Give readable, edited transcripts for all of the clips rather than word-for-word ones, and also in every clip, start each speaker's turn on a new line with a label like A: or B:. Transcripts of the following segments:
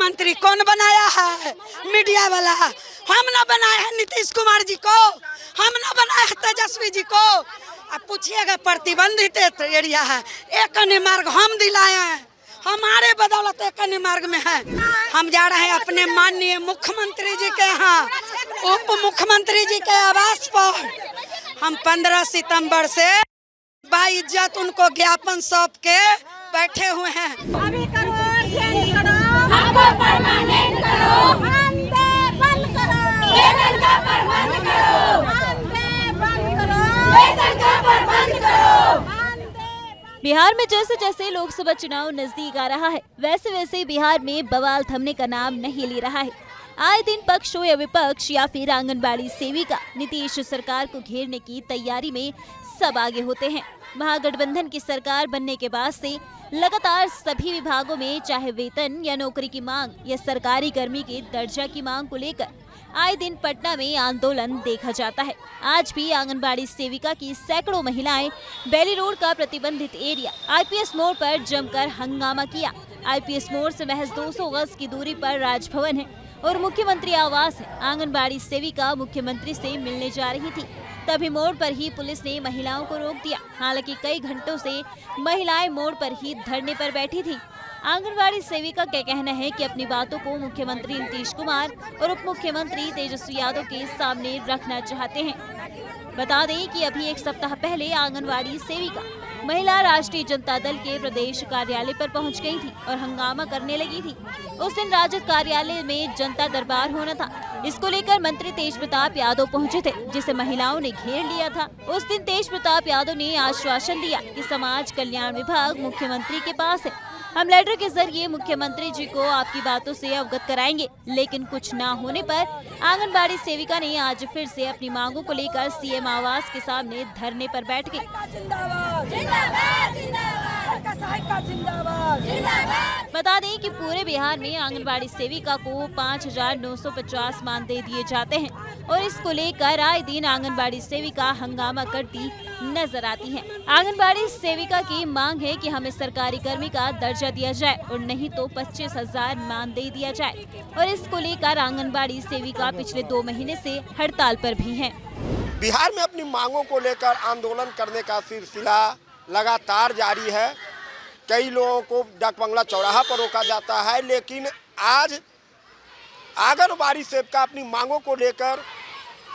A: मुख्यमंत्री कौन बनाया है? मीडिया वाला। हम ना बनाए हैं नीतीश कुमार जी को, हम ना बनाए हैं तेजस्वी जी को। अब पूछिएगा, प्रतिबंधित एरिया है, एक अन्य मार्ग हम दिलाए हैं, हमारे बदौलत एक अन्य मार्ग में है। हम जा रहे हैं अपने माननीय मुख्यमंत्री जी के यहाँ, उप मुख्यमंत्री जी के आवास पर। हम 15 सितंबर से बाइज्जत उनको ज्ञापन सौंप के बैठे हुए हैं।
B: अभी करो, चेंज करो, हमको परमानेंट करो, मानदेय बंद करो, वेतन का प्रबंध करो, मानदेय बंद करो, वेतन का प्रबंध करो।
C: बिहार में जैसे जैसे लोकसभा चुनाव नजदीक आ रहा है, वैसे वैसे बिहार में बवाल थमने का नाम नहीं ले रहा है। आए दिन पक्ष हो या विपक्ष या फिर आंगनबाड़ी सेविका, नीतीश सरकार को घेरने की तैयारी में सब आगे होते हैं। महागठबंधन की सरकार बनने के बाद से लगातार सभी विभागों में चाहे वेतन या नौकरी की मांग या सरकारी कर्मी के दर्जा की मांग को लेकर आए दिन पटना में आंदोलन देखा जाता है। आज भी आंगनबाड़ी सेविका की सैकड़ों महिलाएं बेली रोड का प्रतिबंधित एरिया आईपीएस मोड़ पर जमकर हंगामा किया। आईपीएस मोड़ से महज 200 गज की दूरी पर राजभवन है और मुख्यमंत्री आवास है। आंगनबाड़ी सेविका मुख्यमंत्री से मिलने जा रही थी, तभी मोड़ पर ही पुलिस ने महिलाओं को रोक दिया। हालांकि कई घंटों से महिलाएं मोड़ पर ही धरने पर बैठी थी। आंगनबाड़ी सेविका का कहना है कि अपनी बातों को मुख्यमंत्री नीतीश कुमार और उप मुख्यमंत्री तेजस्वी यादव के सामने रखना चाहते हैं। बता दें कि अभी एक सप्ताह पहले आंगनबाड़ी सेविका महिला राष्ट्रीय जनता दल के प्रदेश कार्यालय पर पहुंच गई थी और हंगामा करने लगी थी। उस दिन राजद कार्यालय में जनता दरबार होना था। इसको लेकर मंत्री तेज प्रताप यादव पहुंचे थे, जिसे महिलाओं ने घेर लिया था। उस दिन तेज प्रताप यादव ने आश्वासन दिया कि समाज कल्याण विभाग मुख्यमंत्री के पास है, हम लेटर के जरिए मुख्यमंत्री जी को आपकी बातों से अवगत कराएंगे। लेकिन कुछ ना होने पर आंगनबाड़ी सेविका ने आज फिर से अपनी मांगों को लेकर सीएम आवास के सामने धरने पर बैठ गई। बता दें कि पूरे बिहार में आंगनबाड़ी सेविका को 5,950 मानदेय दिए जाते हैं और इसको लेकर आए दिन आंगनबाड़ी सेविका हंगामा करती नजर आती हैं। आंगनबाड़ी सेविका की मांग है कि हमें सरकारी कर्मी का दर्जा दिया जाए और नहीं तो 25,000 मानदेय दिया जाए और इसको लेकर आंगनबाड़ी सेविका पिछले 2 महीने से हड़ताल पर भी हैं।
D: बिहार में अपनी मांगों को लेकर आंदोलन करने का सिलसिला लगातार जारी है। कई लोगों को डाक बंगला चौराहा पर रोका जाता है, लेकिन आज आंगनबाड़ी सेविका अपनी मांगों को लेकर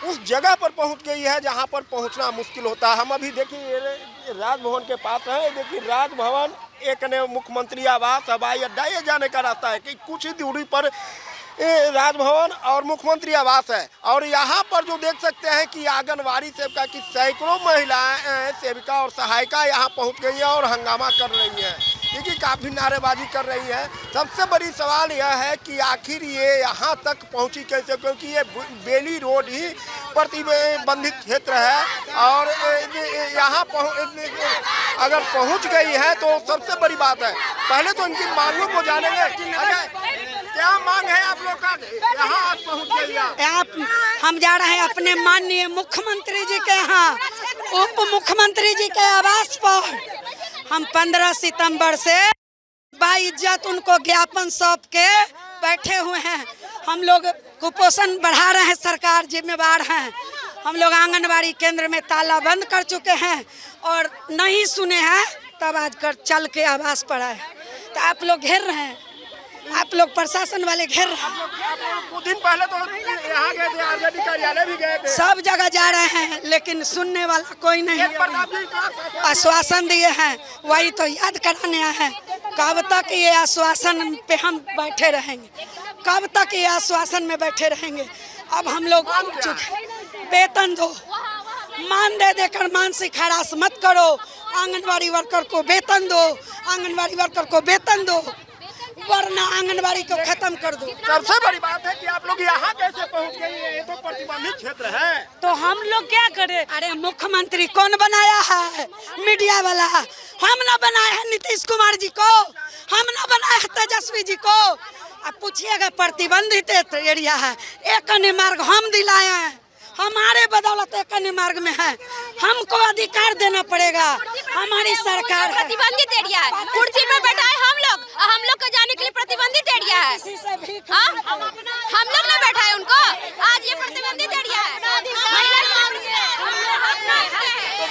D: उस जगह पर पहुंच गई है जहां पर पहुंचना मुश्किल होता है। हम अभी देखिए राजभवन के पास है। देखिए राजभवन, एक ने मुख्यमंत्री आवास, हवाई अड्डा, ये जाने का रास्ता है कि कुछ ही दूरी पर राजभवन और मुख्यमंत्री आवास है। और यहाँ पर जो देख सकते हैं कि आंगनबाड़ी सेविका की सैकड़ों महिलाएं सेविका और सहायिका यहाँ पहुँच गई हैं और हंगामा कर रही हैं, क्योंकि काफ़ी नारेबाजी कर रही है। सबसे बड़ी सवाल यह है कि आखिर ये यहाँ तक पहुँची कैसे, क्योंकि ये बेली रोड ही प्रतिबंधित क्षेत्र है और यहाँ अगर पहुँच गई है तो सबसे बड़ी बात है। पहले तो इनकी मांगों को जानेंगे। क्या मांग है आप लोग का? यहाँ आप पहुँच गई।
A: हम जा रहे हैं अपने माननीय मुख्यमंत्री जी के यहाँ, उप मुख्यमंत्री जी के आवास पर। हम 15 सितंबर से बाइज्जत उनको ज्ञापन सौंप के बैठे हुए हैं। हम लोग कुपोषण बढ़ा रहे हैं, सरकार जिम्मेवार हैं। हम लोग आंगनबाड़ी केंद्र में ताला बंद कर चुके हैं और नहीं सुने हैं, तब आज कर चल के आवास पर आए। तो आप लोग घेर रहे हैं, आप लोग प्रशासन वाले घेर रहे हैं।
D: कुछ दिन पहले तो यहाँ गए थे, आरजेडी कार्यालय भी गए थे,
A: सब जगह जा रहे हैं, लेकिन सुनने वाला कोई नहीं। आश्वासन दिए हैं, वही तो याद कराने आए हैं। कब तक ये आश्वासन पे हम बैठे रहेंगे? कब तक ये आश्वासन में बैठे रहेंगे? अब हम लोग उठ चुके। वेतन दो, मानदेय देकर मानसिक हरास मत करो। आंगनबाड़ी वर्कर को वेतन दो, आंगनबाड़ी वर्कर को वेतन दो, वरना आंगनबाड़ी को खत्म कर दो।
D: सबसे बड़ी बात है कि आप लोग यहाँ कैसे पहुँच गई है? ये तो प्रतिबंधित क्षेत्र है।
A: तो हम लोग क्या करें? अरे मुख्यमंत्री कौन बनाया है? मीडिया वाला। हम ना बनाए हैं नीतीश कुमार जी को, हम ना बनाए हैं तेजस्वी जी को। अब पूछिएगा, प्रतिबंधित एरिया है, एक अन्य मार्ग हम दिलाए हैं, हमारे बदौलत एक अन्य मार्ग में है। हमको अधिकार देना पड़ेगा, हमारी सरकार है।
B: प्रतिबंधित एरिया है, कुर्सी पर बैठा है हम लोग, हम लोग को जाने के लिए प्रतिबंधित एरिया है।
A: किसी से भी
B: हम लोग ने बैठा है उनको, आज ये प्रतिबंधित एरिया है।
D: तो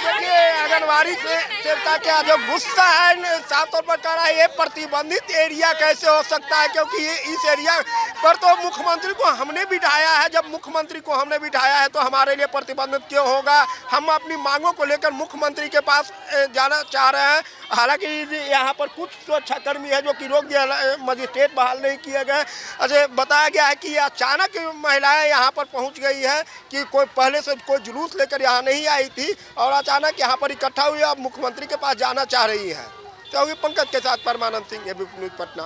D: देखिए आंगनबाड़ी से सेविका का जो गुस्सा है साफ तौर पर कह रहा है ये प्रतिबंधित एरिया कैसे हो सकता है, क्योंकि ये इस एरिया पर तो मुख्यमंत्री को हमने बिठाया है। जब मुख्यमंत्री को हमने बिठाया है तो हमारे लिए प्रतिबंधित क्यों होगा। हम अपनी मांगों को लेकर मुख्यमंत्री के पास जाना चाह रहे हैं। हालांकि यहाँ पर कुछ सुरक्षाकर्मी है जो कि रोक दिया, मजिस्ट्रेट बहाल नहीं किए गए। अच्छा बताया गया है कि अचानक महिलाएं यहाँ पर पहुँच गई है कि कोई पहले से कोई जुलूस लेकर यहाँ नहीं आई थी और अचानक यहाँ पर इकट्ठा हुई, अब मुख्यमंत्री के पास जाना चाह रही है। तो पंकज के साथ परमानंद सिंह, एबीपी न्यूज़ पटना।